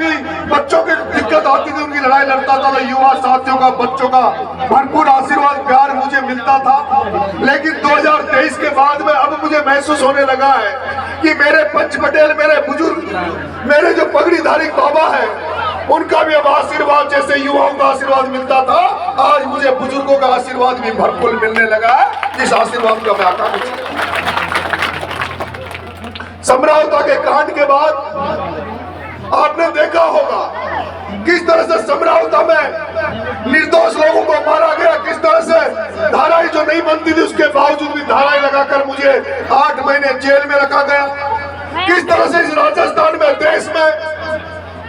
भी बच्चों की दिक्कत आती थी, उनकी लड़ाई लड़ता था, तो युवा साथियों का, बच्चों का भरपूर आशीर्वाद प्यार मुझे मिलता था। लेकिन 2023 के बाद में अब मुझे महसूस होने लगा है कि मेरे पंच पटेल, मेरे बुजुर्ग, मेरे जो पगड़ीधारी बाबा है, उनका भी अब आशीर्वाद जैसे युवाओं का आशीर्वाद मिलता था, आज मुझे बुजुर्गों का आशीर्वाद भी भरपूर मिलने लगा है, जिस आशीर्वाद का मैं आकांक्षी। समरावता के कांड के बाद आपने देखा होगा किस तरह से समरावता में निर्दोष लोगों को मारा गया, किस तरह से धाराएं जो नहीं बनती थी उसके बावजूद भी धाराएं लगाकर मुझे 8 महीने जेल में रखा गया। किस तरह से इस राजस्थान में, देश में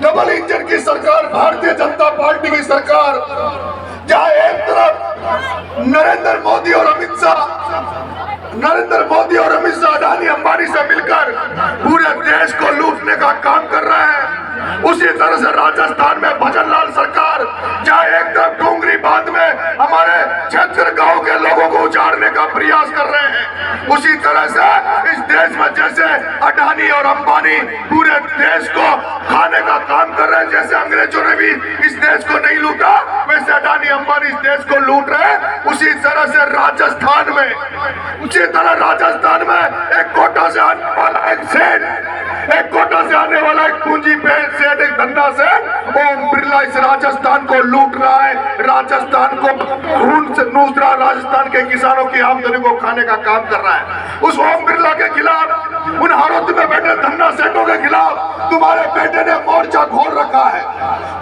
डबल इंजन की सरकार, भारतीय जनता पार्टी की सरकार, जहां एक तरफ नरेंद्र मोदी और अमित शाह अडानी अंबानी से मिलकर पूरे देश को लूटने का काम कर रहे हैं, उसी तरह से राजस्थान में भजन लाल सरकार जहां एक तरफ डोंगरी बांध में हमारे क्षेत्र गांव के लोगों को उजाड़ने का प्रयास कर रहे हैं, उसी तरह से इस देश में जैसे अडानी और अंबानी पूरे देश को खाने का काम कर रहे हैं, जैसे अंग्रेजों ने भी इस देश को नहीं लूटा, वैसे अडानी अंबानी इस देश को लूट रहे हैं। उसी तरह से राजस्थान में एक कोटा से आने वाला एक सेठ, एक कोटा से आने वाला एक पूंजी पे सेठ, एक धंधा से ओम बिरला इस राजस्थान को लूट रहा है, राजस्थान को खून से नूच रहा, राजस्थान के किसानों की आमदनी को खाने का काम कर रहा है। उस ओम बिरला के खिलाफ, उन हारोत में बैठे धन्ना सेठों के खिलाफ तुम्हारे बेटे ने मोर्चा खोल रखा है।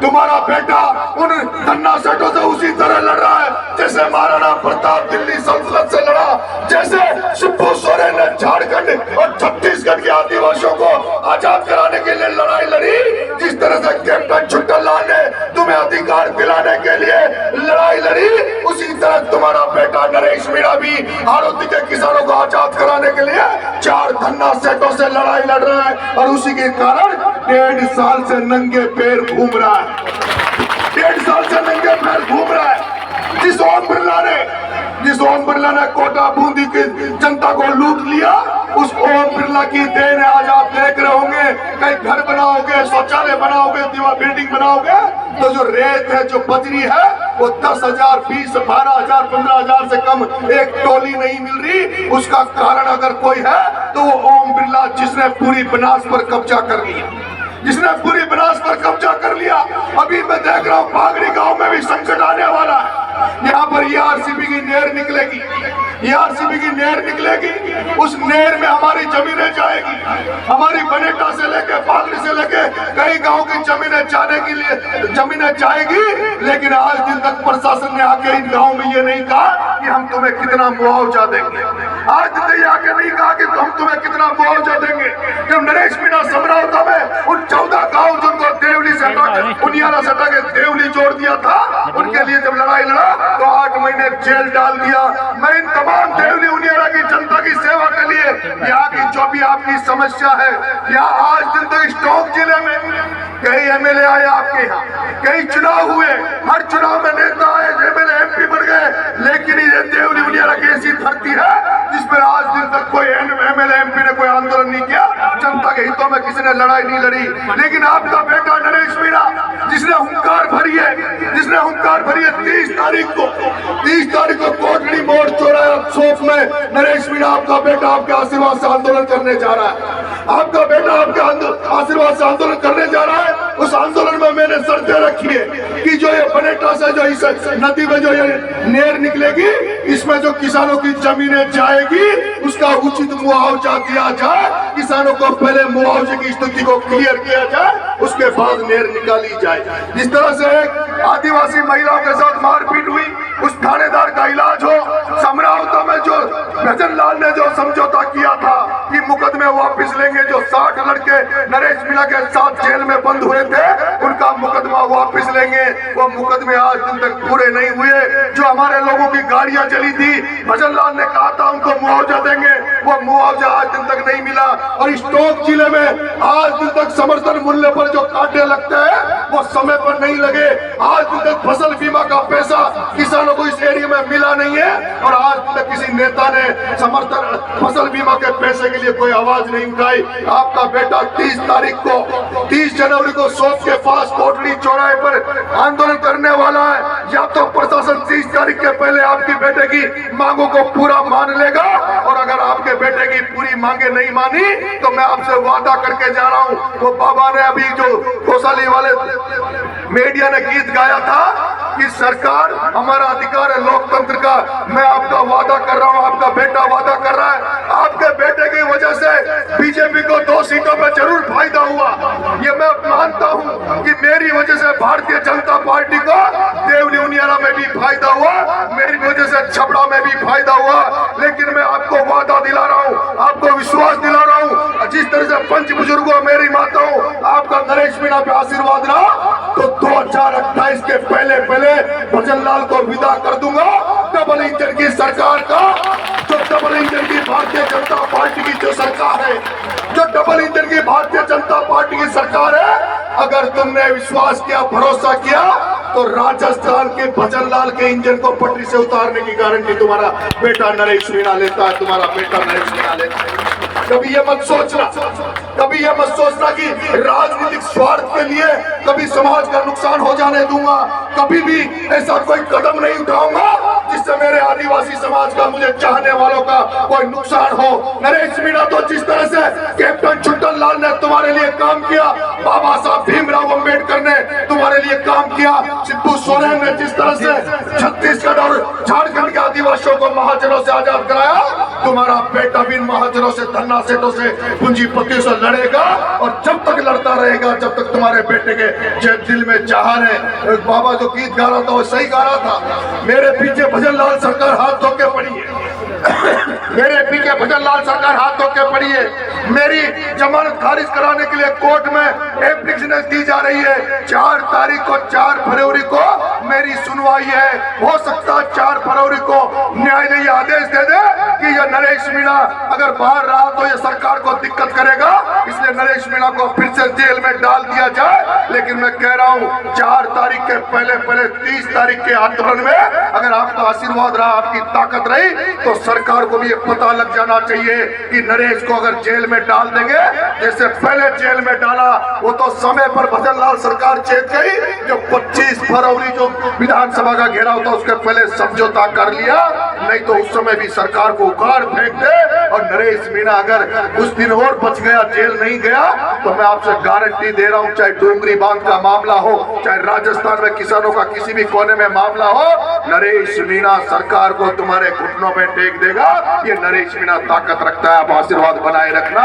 तुम्हारा बेटा उन धन्ना सेठों से उसी तरह लड़ रहा है जैसे महाराणा प्रताप दिल्ली सल्तनत से लड़ा, जैसे शिबू सोरेन ने झारखंड और छत्तीसगढ़ के आदिवासियों को आजाद कराने के लिए लड़ाई लड़ी, जिस तरह से कैप्टन छुट्टनलाल ने तुम्हें अधिकार दिलाने के लिए लड़ाई लड़ी, उसी तरह तुम्हारा बेटा नरेश मीणा भी हारोती के किसानों को आजाद कराने के लिए 4 धन्ना सेठों से लड़ाई लड़ रहा है, और उसी के कारण 1.5 साल से नंगे पैर घूम रहा है, 1.5 साल से नंगे पैर घूम रहा है। जिस ओम बिरला ने कोटा बूंदी की जनता को लूट लिया, उस ओम बिरला की देन है आज आप देख रहे होंगे, कहीं घर बनाओगे, शौचालय बनाओगे, दीवार बिल्डिंग बनाओगे, तो जो रेत है, जो बजरी है, वो 10,000, 20, 12,000, 15,000 से कम एक टोली नहीं मिल रही। उसका कारण अगर कोई है तो वो ओम बिरला, जिसने पूरी बनास पर कब्जा कर लिया, अभी मैं देख रहा हूँ पागड़ी गांव में भी संकट आने वाला है। यहाँ पर ERCP की नहर निकलेगी, उस नहर में हमारी जमीनें जाएगी, हमारी बनेटा से लेके पागड़ी से लेके कई गांव की जमीनें जाएगी। लेकिन आज दिन तक प्रशासन ने आके इन गांव में ये नहीं कहा कि हम तुम्हें कितना मुआवजा देंगे, आज दिन ये आके नहीं कहा कि हम तुम्हें कितना मुआवजा देंगे। जब नरेश मीणा समरावता में उन 14 गांव जिनको देवली से उनियारा से हटा के देवली जोड़ दिया था, उनके लिए जब लड़ाई लड़ा तो 8 महीने जेल डाल दिया। मैं इन तमाम देवली उनियारा की जनता की सेवा के लिए, यहाँ की जो भी आपकी समस्या है, यहाँ आज दिन तक स्टोक जिले में कई MLA आए आपके यहाँ, कई चुनाव हुए, हर चुनाव में नेता आए, MLA MP बन गए, लेकिन ये देवली उनियारा की ऐसी धरती है जिसमें आज दिन तक कोई MLA MP ने कोई आंदोलन नहीं किया, जनता के हितों में किसी ने लड़ाई नहीं लड़ी। लेकिन आपका बेटा नरेश मीणा, जिसने हुंकार भरी है 30 तारीख को कोटड़ी मोड़ चौराहा चौक में नरेश मीणा आपका बेटा आपके आशीर्वाद से आंदोलन करने जा रहा है, आपका बेटा आपके आशीर्वाद से आंदोलन करने जा रहा है। उस आंदोलन में मैंने शर्तें रखी है कि जो ये बनेटा से जो इस नदी में जो ये नहर निकलेगी, इसमें जो किसानों की जमीनें जाएगी उसका उचित मुआवजा दिया जाए, किसानों को पहले मुआवजे की स्थिति को क्लियर किया जाए, उसके बाद नहर निकाली जाए। जिस तरह से एक आदिवासी महिलाओं के साथ मारपीट हुई, उस थानेदार का इलाज हो, समरावता में जो भजन लाल ने जो समझौता किया था कि मुकदमे वापस लेंगे, जो 60 लड़के नरेश मीणा के साथ जेल में बंद हुए थे उनका मुकदमा वापस लेंगे, वो मुकदमे आज दिन तक पूरे नहीं हुए। जो हमारे लोगों की गाड़ियां जली थी, भजन लाल ने कहा था उनको मुआवजा देंगे, वो मुआवजा आज दिन तक नहीं मिला। और स्टोक जिले में आज दिन तक समर्थन मूल्य पर जो कांटे लगते हैं वो समय पर नहीं लगे, आज दिन तक फसल बीमा का पैसा किसानों को इस एरिया में मिला नहीं है, और आज तक किसी नेता ने समर्थन फसल बीमा के पैसे के लिए कोई आवाज नहीं उठाई। आपका बेटा 30 जनवरी को सोच के पास कोटली चौराहे पर आंदोलन करने वाला है, या तो प्रशासन 30 तारीख के पहले आपकी बेटे की मांगों को पूरा मान लेगा, और अगर आपके बेटे की पूरी मांगे नहीं मानी तो मैं आपसे वादा करके जा रहा हूं, वो बाबा ने अभी जो कोसाली वाले मीडिया ने गीत गाया था कि सरकार हमारा अधिकार है लोकतंत्र का, मैं आपका वादा कर रहा हूं, आपका बेटा वादा कर रहा है, आपके बेटे की वजह से बीजेपी को 2 सीटों में जरूर फायदा हुआ। ये मैं मानता हूं कि मेरी वजह से भारतीय जनता पार्टी को देवली उनियारा में भी फायदा हुआ, मेरी वजह से छपड़ा में भी फायदा हुआ, लेकिन मैं आपको वादा दिला रहा हूं, आपको विश्वास दिला रहा हूं, जिस तरह से पंच बुजुर्गों मेरी माताओं आपका नरेश मीणा पे आशीर्वाद रहा, तो 2028 के पहले भजन लाल को विदा कर दूंगा। डबल इंजन की सरकार का, जो डबल इंजन की भारतीय जनता पार्टी की जो सरकार है, जो डबल इंजन की भारतीय जनता पार्टी की सरकार है, अगर तुमने विश्वास किया, भरोसा किया, तो राजस्थान के भजन लाल के इंजन को पटरी से उतारने की गारंटी तुम्हारा बेटा नरेश मीणा लेता है, तुम्हारा बेटा नरेश मीणा लेता है। कभी ये मत सोचना, कभी ये मत सोचना कि राजनीतिक स्वार्थ के लिए कभी समाज का नुकसान हो जाने दूंगा, कभी भी ऐसा कोई कदम नहीं उठाऊंगा जिससे मेरे आदिवासी समाज का, मुझे चाहने वालों का कोई नुकसान हो। नरेश मीणा तो जिस तरह से कैप्टन छुट्टन लाल ने तुम्हारे लिए काम किया, बाबा साहब भीमराव अंबेडकर ने तुम्हारे लिए काम किया, शिबू सोरेन ने जिस तरह से छत्तीसगढ़ और झारखंड के आदिवासियों को महाजनों से आजाद कराया, तुम्हारा बेटा भी महाजनों से, धन्ना सेठों से, पूंजीपतियों से लड़ेगा, और जब तक लड़ता रहेगा, जब तक तुम्हारे बेटे के दिल में चाहत है। बाबा जो गीत गा रहा था वो सही गा रहा था, मेरे पीछे भजन लाल सरकार हाथ धो के पड़ी है, मेरे पीछे भजन लाल सरकार हाथ धो के पड़ी है। मेरी जमानत खारिज कराने के लिए कोर्ट में एप्लीकेशन दी जा रही है। 4 तारीख को, 4 फरवरी को मेरी सुनवाई है। हो सकता है 4 फरवरी को न्यायालय आदेश दे दे कि यह नरेश मीणा अगर बाहर रहा तो यह सरकार को दिक्कत करेगा, इसलिए नरेश मीणा को फिर से जेल में डाल दिया जाए। लेकिन मैं कह रहा हूं 4 तारीख के पहले 30 तारीख के आंदोलन में अगर आपका आशीर्वाद रहा, आपकी ताकत रही, तो सरकार को भी ये पता लग जाना चाहिए कि नरेश को अगर जेल में डाल देंगे, जैसे पहले जेल में डाला, वो तो समय पर भजन लाल सरकार चेत गई, जो 25 फरवरी जो विधानसभा का घेराव था उसके पहले समझौता कर लिया, नहीं तो उस समय भी सरकार को उखाड़ फेंक दे। और नरेश मीणा अगर कुछ दिन और बच गया, जेल नहीं गया, तो मैं आपसे गारंटी दे रहा हूं, चाहे डोंगरी बांध का मामला हो, चाहे राजस्थान में किसानों का किसी भी कोने में मामला हो, नरेश मीणा सरकार को तुम्हारे घुटनों में टेक देगा। ये नरेश मीणा ताकत रखता है, आप आशीर्वाद बनाए रखना।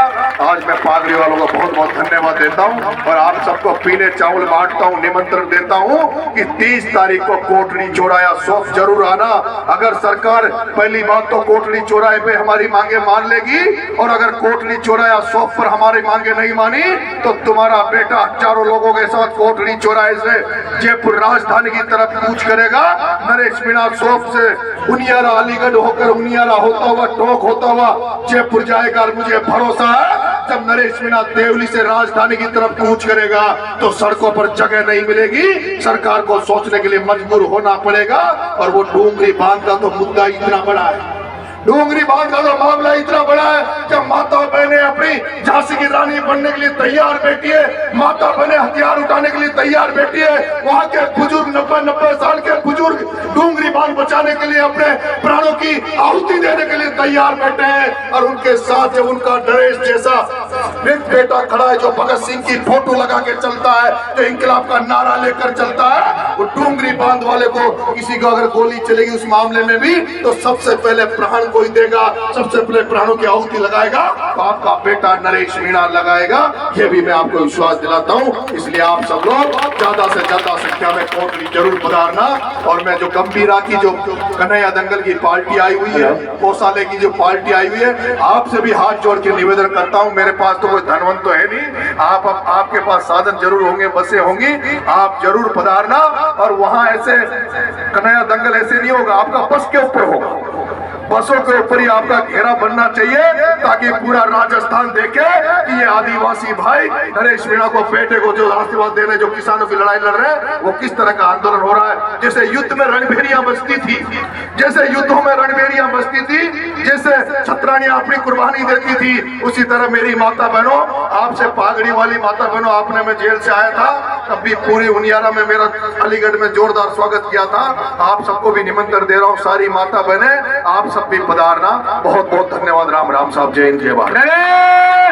आज मैं पागड़ी वालों को बहुत बहुत धन्यवाद देता हूं और आप सबको पीले चावल बांटता हूं, निमंत्रण देता हूं कि 30 तारीख को कोटली चौराया शौक जरूर आना। अगर सरकार, पहली बात तो कोटली चौराहे पे हमारी मांगे मान लेगी, और अगर कोटली चौराया शौक पर हमारी मांगे नहीं मानी तो तुम्हारा बेटा हजारों लोगों के साथ कोटली चौराहे से जयपुर राजधानी की तरफ कूच करेगा। नरेश मीणा शौक से उनियारा, अलीगढ़ होकर उनियारा होता हुआ, टोंक होता हुआ जयपुर जाएगा। मुझे भरोसा है जब नरेश मीणा देवली से राजधानी की तरफ कूच करेगा तो सड़कों पर जगह नहीं मिलेगी, सरकार को सोचने के लिए मजबूर होना पड़ेगा। और वो डोंगरी बांध का तो मुद्दा इतना बड़ा है, डोंगरी बांध का तो मामला इतना बड़ा है, जब माता बहने अपनी झांसी की रानी बनने के लिए तैयार बैठी है, माता बहने हथियार उठाने के लिए तैयार बैठी है, वहां के बुजुर्ग 90 साल के बुजुर्ग डोंगरी बांध बचाने के लिए अपने प्राणों की आहुति देने के लिए तैयार बैठे हैं। और उनके साथ जब उनका नरेश जैसा एक बेटा खड़ा है, जो भगत सिंह की फोटो लगा के चलता है, जो इंकलाब का नारा लेकर चलता है, वो डोंगरी बांध वाले को किसी को अगर गोली चलेगी उस मामले में भी, तो सबसे पहले प्राण कोई देगा, सबसे पहले प्राणों की आहुति लगाएगा, तो आपका बेटा नरेश मीणा लगाएगा। ये भी मैं आपको विश्वास दिलाता हूँ। इसलिए आप सब लोग ज्यादा से ज्यादा संख्या में कोटली जरूर पधारना। और मैं जो गंभीरा की, जो कन्हैया दंगल की पार्टी आई हुई है, कोसाले की जो पार्टी आई हुई है, आपसे भी हाथ जोड़ के निवेदन करता हूँ। मेरे पास तो कोई धनवंत तो है नहीं, आपके पास साधन जरूर होंगे, बसें होंगी, आप जरूर पधारना। और वहां ऐसे कन्हैया दंगल ऐसे नहीं होगा, आपका बस के ऊपर होगा, बसों के ऊपर ही आपका घेरा बनना चाहिए, ताकि पूरा राजस्थान देखे कि ये आदिवासी भाई नरेश मीणा को, बेटे को जो आशीर्वाद दे रहे, जो किसानों की लड़ाई लड़ रहे हैं, वो किस तरह का आंदोलन हो रहा है। जैसे युद्ध में रणभेड़ियां बजती थी, जैसे युद्धों में रणभेड़ियां बजती थी, जैसे छतरानियां अपनी कुर्बानी देती थी, उसी तरह मेरी माता बहनों, आपसे पागड़ी वाली माता बहनों, आपने, मैं जेल से आया था तब भी पूरी हुनियारा में मेरा अलीगढ़ में जोरदार स्वागत किया था। आप सबको भी निमंत्रण दे रहा हूँ, सारी माता बहने आप सब भी पधारना। बहुत बहुत धन्यवाद। राम राम साहब, जय हिंद, जय भारत।